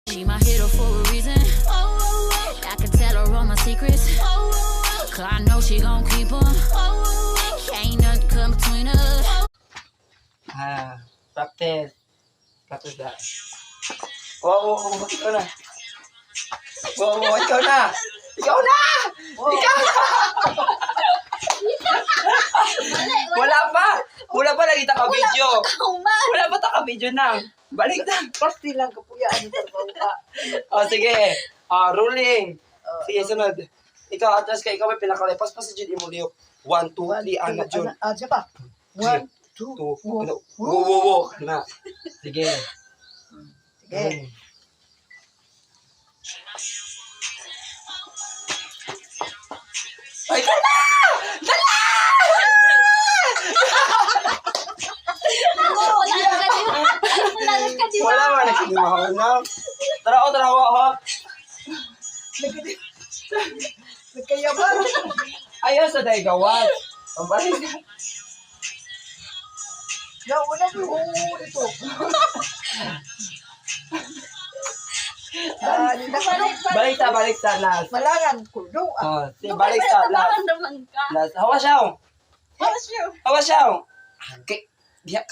She my hero for a reason. I can tell her all my secrets. Cause I know she gon' keep them. Ain't nothing come between us. Practice. Practice that. Oo, ikaw na. Oo, ikaw na. Ikaw na! Ikaw na! Wala pa nakita ka video. Wala pa ta ka video na. Balik na. Pasti lang kapuyaan sa bawah. O, sige. Rolling. Sige, sunod. Ikaw, atras ka. Ikaw may pinakalipas pa sa Jun Imulio. 1, 2, 3, anak Jun. Siapa? 1, 2, 2, wo. Na. Sige. Sige. Ay, dala! Dala! Wala man nagkinimahaw na. Tara ko. Nagkayaman. Ayaw sa day gawas. Ang balik na. Wala mo ito. Balik ta last. Malangan kulo. Balik ta last. Last. Hawa siya. Okay. Diya